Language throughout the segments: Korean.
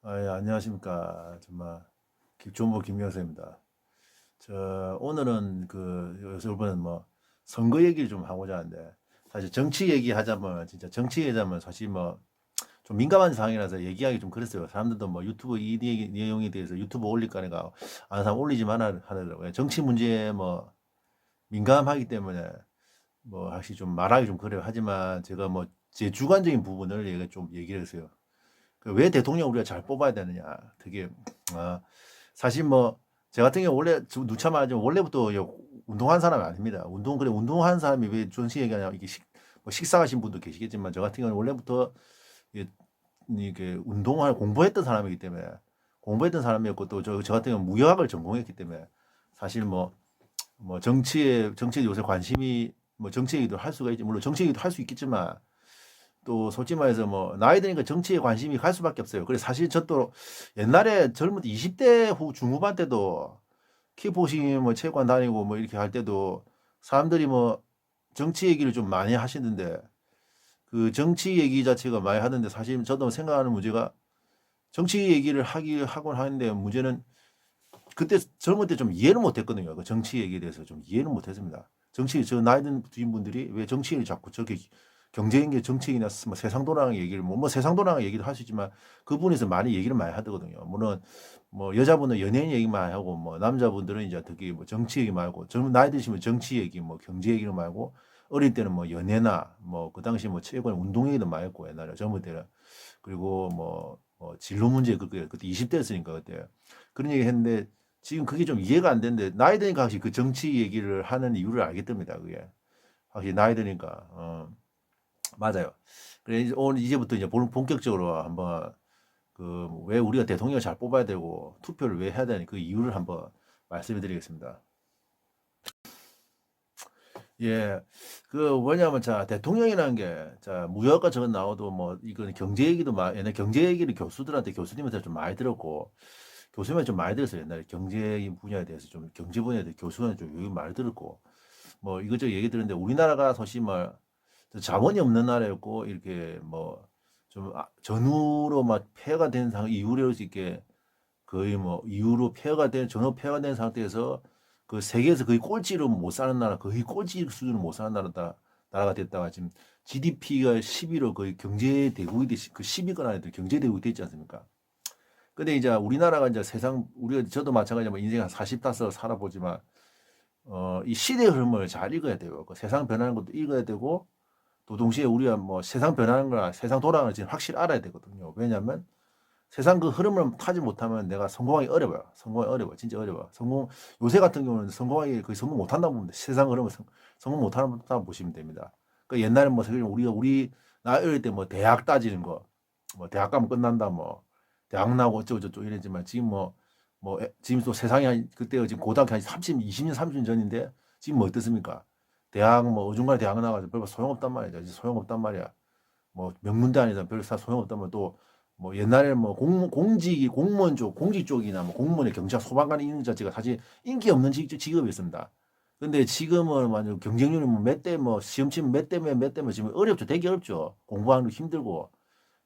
예, 안녕하십니까. 정말 조모 김명수입니다. 오늘은 요새 이번엔 뭐 선거 얘기를 좀 하고자 하는데, 사실 정치 얘기하자면 진짜 정치 얘기하자면 사실 뭐 좀 민감한 상황이라서 얘기하기 좀 그랬어요. 사람들도 뭐 유튜브 이 내용에 대해서 유튜브 올릴까 하니까 아는 사람 올리지만 하더라고요. 정치 문제에 뭐 민감하기 때문에 뭐 확실히 좀 말하기 좀 그래요. 하지만 제가 뭐 제 주관적인 부분을 얘가 좀 얘기를 했어요. 왜 대통령 우리가 잘 뽑아야 되느냐. 되게 아, 사실 뭐 제 같은 경우 원래 누차 말하지만 원래부터 운동한 사람이 아닙니다. 운동한 사람이 왜 정치 얘기하냐. 이게 뭐 식상하신 분도 계시겠지만 저 같은 경우는 원래부터 이게 운동을 공부했던 사람이기 때문에 공부했던 사람이었고 또 저 같은 경우는 무역학을 전공했기 때문에 사실 뭐 정치에 요새 관심이 뭐 정치 얘기도 할 수가 있지. 물론 정치 얘기도 할 수 있겠지만 또 솔직히 말해서 뭐 나이 드니까 정치에 관심이 갈 수밖에 없어요. 그래서 사실 저도 옛날에 젊은 때 20대 후 중후반 때도 키보싱 뭐 체육관 다니고 뭐 이렇게 할 때도 사람들이 뭐 정치 얘기를 좀 많이 하시는데 그 정치 얘기 자체가 많이 하는데 사실 저도 생각하는 문제가 정치 얘기를 하곤 하는데 문제는 그때 젊을 때 좀 이해를 못 했거든요. 그 정치 얘기에 대해서 좀 이해를 못 했습니다. 저 나이 든 분들이 왜 정치를 자꾸 저렇게 경제인계 정치인이나 뭐 세상 돌아가는 얘기를 뭐 세상 돌아가는 얘기도 할 수 있지만 그분에서 많이 얘기를 많이 하거든요. 물론 뭐 여자분은 연예인 얘기 많이 하고 뭐 남자분들은 이제 특히 뭐 정치 얘기 말고 젊은 나이 드시면 정치 얘기 뭐 경제 얘기를 말고 어릴 때는 뭐 연애나 뭐 그 당시 뭐 최근 운동 얘기도 많이 했고 옛날에 젊을 때는 그리고 뭐 진로 문제 그때 20대였으니까 그때 그런 얘기 했는데 지금 그게 좀 이해가 안 되는데 나이 드니까 확실히 그 정치 얘기를 하는 이유를 알겠답니다. 그게 확실히 나이 드니까 맞아요. 그래 이제 오늘 이제부터 이제 본격적으로 한번 그 왜 우리가 대통령을 잘 뽑아야 되고 투표를 왜 해야 되는 그 이유를 한번 말씀해 드리겠습니다. 예, 그 뭐냐면 자 대통령이라는 게 자 무역과 저건 나와도 뭐 이건 경제 얘기도 옛날 경제 얘기를 교수님한테 좀 많이 들었고 교수님한테 좀 많이 들었어요. 옛날에 경제 분야에 대해서 좀 경제 분야에 대해서 교수한테 좀 얘기 많이 들었고 뭐 이것저것 얘기 들었는데 우리나라가 사실 뭐 자본이 없는 나라였고 이렇게 뭐 좀 전후로 막 폐허가 된 이후로 이렇게 거의 뭐 이후로 전후 폐허가 된 상태에서 그 세계에서 거의 꼴찌로 못 사는 나라 거의 꼴찌 수준으로 못 사는 나라가 됐다가 지금 GDP가 10위로 거의 경제 대국이 그 10위권 안에 경제 대국이 됐지 않습니까? 근데 이제 우리나라가 이제 우리가 저도 마찬가지로 인생 한 40다 써 살아보지만 이 시대 흐름을 잘 읽어야 돼요. 그 세상 변하는 것도 읽어야 되고 또 동시에 우리가 뭐 세상 변하는 거나 세상 돌아가는 걸 지금 확실히 알아야 되거든요. 왜냐하면 세상 그 흐름을 타지 못하면 내가 성공하기 어려워요. 성공하기 어려워. 진짜 어려워. 요새 같은 경우는 성공하기 거의 성공 못한다고 보면 돼. 세상 흐름을 성공 못한다고 보시면 됩니다. 그 옛날에 뭐 나 어릴 때 뭐 대학 따지는 거, 뭐 대학 가면 끝난다 뭐 대학 나고 어쩌고저쩌고 이랬지만 지금 지금 또 세상이 그때 지금 고등학교 한 20년, 30년 전인데 지금 뭐 어떻습니까? 대학 뭐 어중간한 대학 나가지고 별로 소용없단 말이죠. 이제 소용없단 말이야. 뭐 명문대 아니다 별로 소용없단 말이야. 또 뭐 옛날에 뭐 공무원 쪽, 공직 쪽이나 뭐 공무원의 경찰 소방관 이런 자체가 사실 인기 없는 직업이었습니다. 근데 지금은 완전 경쟁률이 시험 치면 몇 대면 지금 어렵죠. 되게 어렵죠. 공부하는 거 힘들고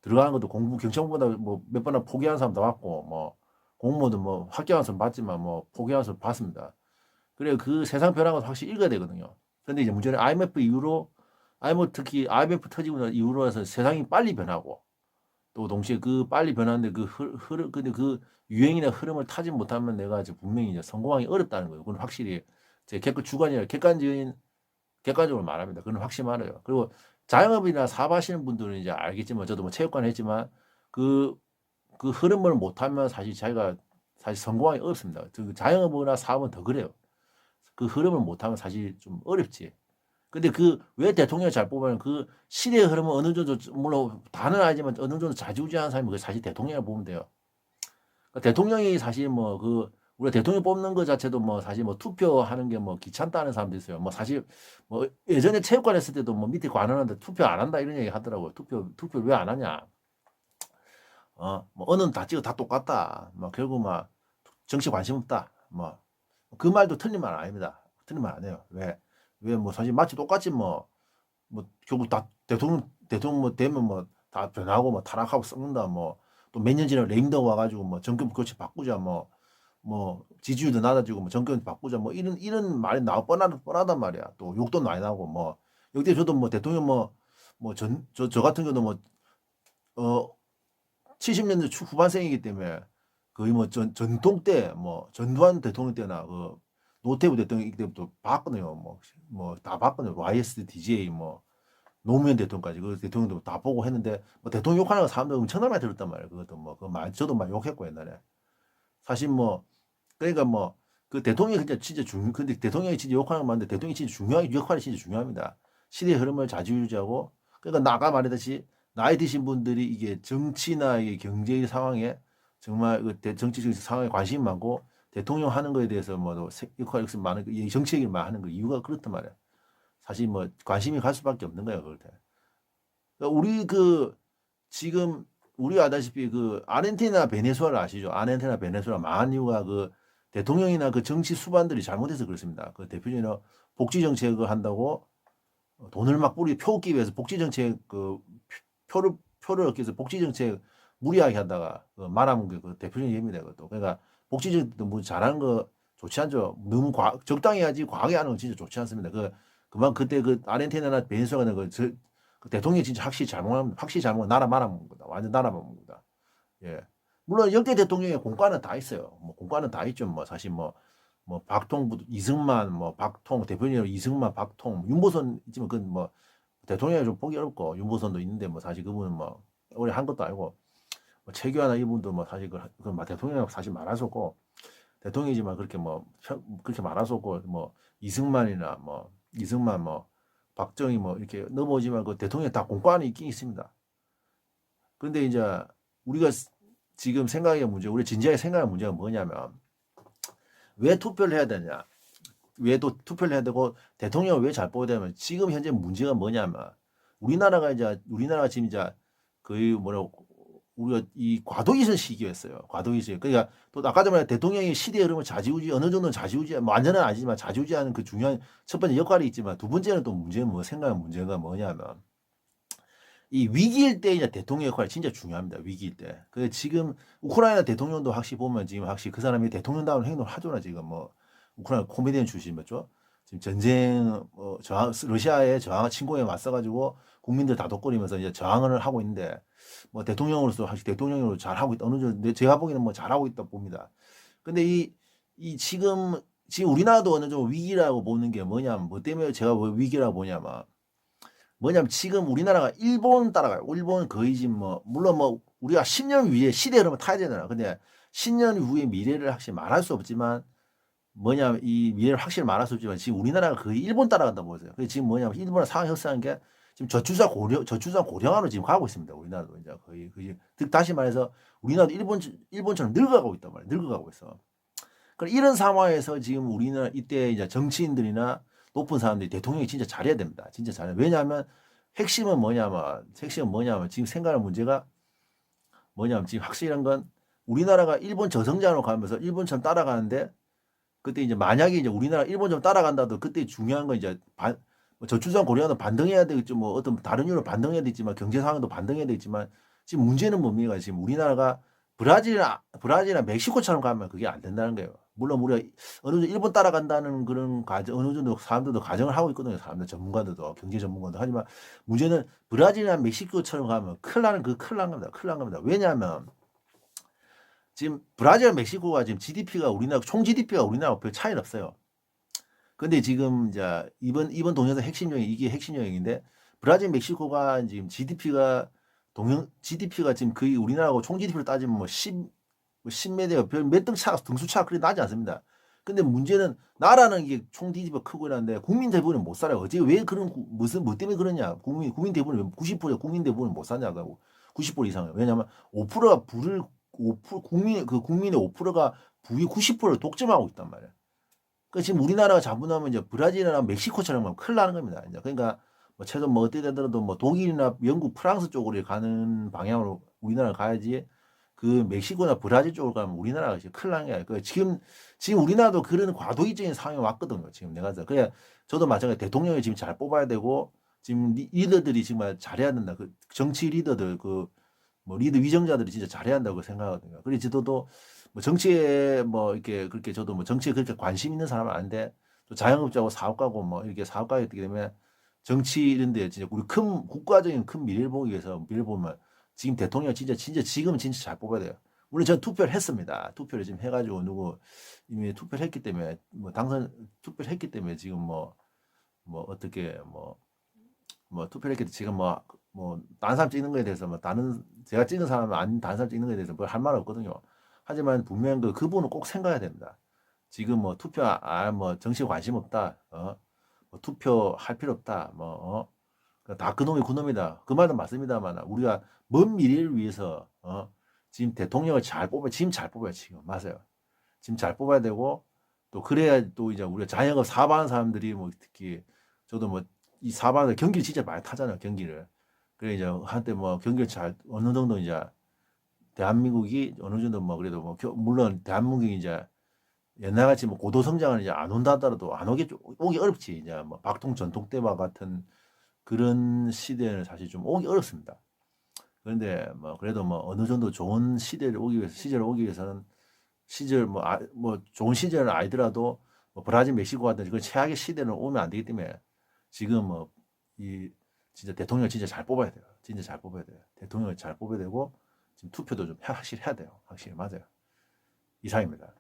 들어가는 것도 경찰보다 뭐 몇 번 포기하는 사람도 봤고 뭐 공무원도 뭐 합격한 사람 봤지만 뭐 포기하는 사람 봤습니다. 그래 그 세상 변화가 확실히 읽어야 되거든요. 근데 이제 문제는 IMF 이후로 특히 IMF 터지고 난 이후로 해서 세상이 빨리 변하고 또 동시에 그 빨리 변하는데 근데 그 유행이나 흐름을 타지 못하면 내가 이제 분명히 이제 성공하기 어렵다는 거예요. 그건 확실히 제 객관적으로 말합니다. 그건 확실히 말해요. 그리고 자영업이나 사업하시는 분들은 이제 알겠지만 저도 뭐 체육관 했지만 그, 그 흐름을 못하면 사실 자기가 사실 성공하기 어렵습니다. 그 자영업이나 사업은 더 그래요. 그 흐름을 못하면 사실 좀 어렵지. 근데 왜 대통령을 잘 뽑으면 그 시대의 흐름은 어느 정도, 물론 다는 아니지만 어느 정도 좌지우지하는 사람이 그 사실 대통령을 보면 돼요. 그러니까 대통령이 사실 우리가 대통령 뽑는 것 자체도 뭐 사실 뭐 투표하는 게 뭐 귀찮다는 사람도 있어요. 뭐 사실 뭐 예전에 체육관 했을 때도 뭐 밑에 관원한테 투표 안 한다 이런 얘기 하더라고요. 투표를 왜 안 하냐. 뭐 언어는 다 찍어 다 똑같다. 뭐 결국 막 정치 관심 없다. 뭐 그 말도 틀린 말 아닙니다. 틀린 말 아니에요. 왜 뭐 사실 마치 똑같지 뭐 결국 다 대통령 뭐 되면 뭐 다 변하고 뭐 타락하고 썩는다 또 몇 년 지나면 레임덕 와가지고 뭐 정권 교체 바꾸자 뭐 지지율도 낮아지고 뭐 정권 바꾸자 뭐 이런 말이 뻔하단 말이야. 또 욕도 많이 나고 뭐 여기 저도 뭐 대통령 저 같은 경우도 뭐 70년대 후반생이기 때문에 거의 뭐 전통 때 뭐 전두환 대통령 때나 그 노태우 대통령 때부터 봤거든요. 뭐 다 봤거든요. YS DJ 뭐 노무현 대통령까지 그 대통령도 다 보고 했는데 뭐 대통령 욕하는 거 사람들 엄청나게 많이 들었단 말이에요. 그것도 뭐 저도 막 욕했고 옛날에 사실 뭐 그러니까 뭐 그 대통령이 진짜 근데 대통령이 진짜 욕하는 거 맞는데 대통령이 진짜 역할이 진짜 중요합니다. 시대의 흐름을 좌지우지하고 그러니까 아까 말했듯이 나이 드신 분들이 이게 정치나 이게 경제 상황에 정말 그 정치적 상황에 관심이 많고 대통령 하는 거에 대해서 뭐 역할이 많은 정치 얘기를 많이 하는 거 이유가 그렇단 말이야. 사실 뭐 관심이 갈 수밖에 없는 거예요, 그럴 때. 그러니까 우리 지금 우리가 아다시피 그 아르헨티나 베네수엘라 아시죠? 아르헨티나 베네수엘라 망한 이유가 그 대통령이나 그 정치 수반들이 잘못해서 그렇습니다. 그 대표적으로 복지 정책을 한다고 돈을 막 표 얻기 위해서 복지 정책 표를 얻기 위해서 복지 정책 무리하게 하다가 말하면 그 대표적인 예입니다. 그것도. 그러니까 복지 정책도 뭐 잘하는 거 좋지 않죠. 너무 적당히 해야지 과하게 하는 건 진짜 좋지 않습니다. 그때 그 아르헨티나나 베네수엘라는 그 대통령이 진짜 확실히 잘못하면 나라 말아먹는 거다. 완전 나라 말아먹는 거다. 예. 물론 역대 대통령의 공과는 다 있어요. 뭐 공과는 다 있죠. 뭐 사실 뭐 박통, 이승만, 뭐 박통 대표님 이승만, 박통, 윤보선 있지만 그건 뭐 대통령이 좀 보기 어렵고 윤보선도 있는데 뭐 사실 그분은 뭐 오래 한 것도 아니고 뭐 최규하나 이분도 뭐 사실 대통령 사실 말하셨고 대통령이지만 그렇게 말하셨고 뭐 이승만 뭐 박정희 뭐 이렇게 넘어오지만 그 대통령 다 공과는 있긴 있습니다. 그런데 이제 우리가 지금 우리 진지하게 생각할 문제가 뭐냐면 왜 투표를 해야 되냐? 왜 또 투표를 해야 되고 대통령을 왜 잘 뽑아야 되냐면 지금 현재 문제가 뭐냐면 우리나라가 지금 이제 거의 우리가 이 과도기선 시기였어요. 과도기선. 그러니까 또 아까 전에 대통령이 시대의 흐름을 어느 정도는 좌지우지, 완전은 아니지만 좌지우지하는 그 중요한 첫 번째 역할이 있지만 두 번째는 또 생각하는 문제가 뭐냐면 이 위기일 때 이제 대통령 역할이 진짜 중요합니다. 위기일 때. 그 지금 우크라이나 대통령도 확실히 보면 지금 확실히 그 사람이 대통령다운 행동을 하잖아. 지금 뭐 우크라이나 코미디언 출신 맞죠? 지금 전쟁 러시아의 침공에 맞서가지고 국민들 다독거리면서 이제 저항을 하고 있는데 뭐 대통령으로서 사실 대통령으로 잘 하고 있다. 어느 정도 제가 보기에는 뭐 잘하고 있다 봅니다. 근데 지금 우리나라도 어느 정도 위기라고 보는 게 뭐냐면 뭐 때문에 제가 위기라고 보냐면 뭐냐면 지금 우리나라가 일본 따라가요. 일본 거의 지금 물론 우리가 10년 위에 시대 흐름을 타야 되잖아. 근데 10년 후의 미래를 확실히 말할 수 없지만 뭐냐면 이 미래를 확실히 말할 수 없지만 지금 우리나라가 거의 일본 따라간다 보세요. 그래서 지금 뭐냐면 일본의 상황 혁사한 게 지금 저출산 고령화로 지금 가고 있습니다. 우리나라도 이제 거의 다시 말해서 우리나라도 일본처럼 늙어가고 있단 말이에요. 늙어가고 있어. 그럼 이런 상황에서 지금 우리나라 이때 이제 정치인들이나 높은 사람들이 대통령이 진짜 잘해야 됩니다. 진짜 잘해. 왜냐하면 핵심은 뭐냐면 지금 생각하는 문제가 뭐냐면 지금 확실한 건 우리나라가 일본 저성장으로 가면서 일본처럼 따라가는데 그때 이제 만약에 이제 우리나라 일본처럼 따라간다도 그때 중요한 건 이제 저출산 고령화도 반등해야 되겠죠. 뭐 어떤 다른 이유로 반등해야 되겠지만 경제 상황도 반등해야 되겠지만 지금 문제는 뭡니까? 지금 우리나라가 브라질이나 멕시코처럼 가면 그게 안 된다는 거예요. 물론 우리가 어느 정도 일본 따라간다는 그런 어느 정도 사람들도 가정을 하고 있거든요. 사람들 전문가들도 경제 전문가도 하지만 문제는 브라질이나 멕시코처럼 가면 큰일 난 겁니다. 왜냐하면 지금 브라질과 멕시코가 지금 GDP가 총 GDP가 우리나라와 별 차이는 없어요. 근데 지금 이제 이번 동영상 이게 핵심 요인인데 브라질, 멕시코가 지금 GDP가 지금 거의 우리나라하고 총 GDP를 따지면 뭐 10몇 대가 몇등 차가 등수 차가 그리 나지 않습니다. 근데 문제는 나라는 이게 총 GDP가 크고 이러는데 국민 대부분은 못 살아요. 어제 왜 뭐 때문에 그러냐? 국민 대부분은 90% 국민 대부분은 못 사냐고. 90% 이상은. 왜냐하면 5%가 국민의 5%가 부의 90%를 독점하고 있단 말이야. 그러니까 지금 우리나라가 잘못하면 이제 브라질이나 멕시코처럼 하면 큰일 나는 겁니다. 이제 그러니까 최소 어떻게 되더라도 독일이나 영국, 프랑스 쪽으로 가는 방향으로 우리나라가 가야지 그 멕시코나 브라질 쪽으로 가면 우리나라가 지금 큰일 나는 게 아니고 지금 우리나라도 그런 과도기적인 상황이 왔거든요. 지금 내가 그래 저도 마찬가지 대통령이 지금 잘 뽑아야 되고 지금 리더들이 정말 잘해야 된다. 그 정치 리더들 뭐 리더 위정자들이 진짜 잘해야 한다고 생각하거든요. 그리고 저도 뭐 정치에 뭐 이렇게 그렇게 저도 뭐 정치에 그렇게 관심 있는 사람은 아닌데 또 자영업자고 사업가고 뭐 이렇게 사업가였기 때문에 정치 이런데 진짜 우리 큰 국가적인 큰 미래를 보기 위해서 미래를 보면 지금 대통령 진짜 지금은 진짜 잘 뽑아야 돼요. 물론 전 투표를 했습니다. 투표를 지금 해가지고 누구 이미 투표를 했기 때문에 뭐 당선 투표를 했기 때문에 지금 뭐 어떻게 뭐 투표를 했기 때문에 지금 뭐 다른 사람 찍는 거에 대해서 뭐 다른 제가 찍은 사람 아닌 다른 사람 찍는 거에 대해서 뭐 할 말 없거든요. 하지만 분명 그분은 꼭 생각해야 됩니다. 지금 뭐 투표 뭐 정치에 관심 없다. 뭐 투표할 필요 없다. 다 그놈이 그놈이다. 그 말은 맞습니다만 우리가 먼 미래를 위해서 지금 대통령을 잘 뽑아야 지금 잘 뽑아야 지금 맞아요. 지금 잘 뽑아야 되고 또 그래야 또 이제 우리가 자영업 사업하는 사람들이 뭐 특히 저도 뭐 이 사업하는 경기를 진짜 많이 타잖아요. 경기를. 그래 이제 한때 뭐 경기를 잘 어느 정도 이제 대한민국이 어느 정도 뭐 그래도 뭐 물론 대한민국이 이제 옛날같이 뭐 고도 성장은 이제 안 온다 하더라도 안 오기 어렵지. 이제 뭐 박통 전통 때와 같은 그런 시대는 사실 좀 오기 어렵습니다. 그런데 뭐 그래도 뭐 어느 정도 좋은 시절을 오기 위해서는 뭐 좋은 시절은 아니더라도 뭐 브라질, 멕시코 같은 그 최악의 시대는 오면 안 되기 때문에 지금 뭐 이 진짜 대통령을 진짜 잘 뽑아야 돼요. 진짜 잘 뽑아야 돼요. 대통령을 잘 뽑아야 되고 지금 투표도 좀 확실히 해야 돼요. 확실히 맞아요. 이상입니다.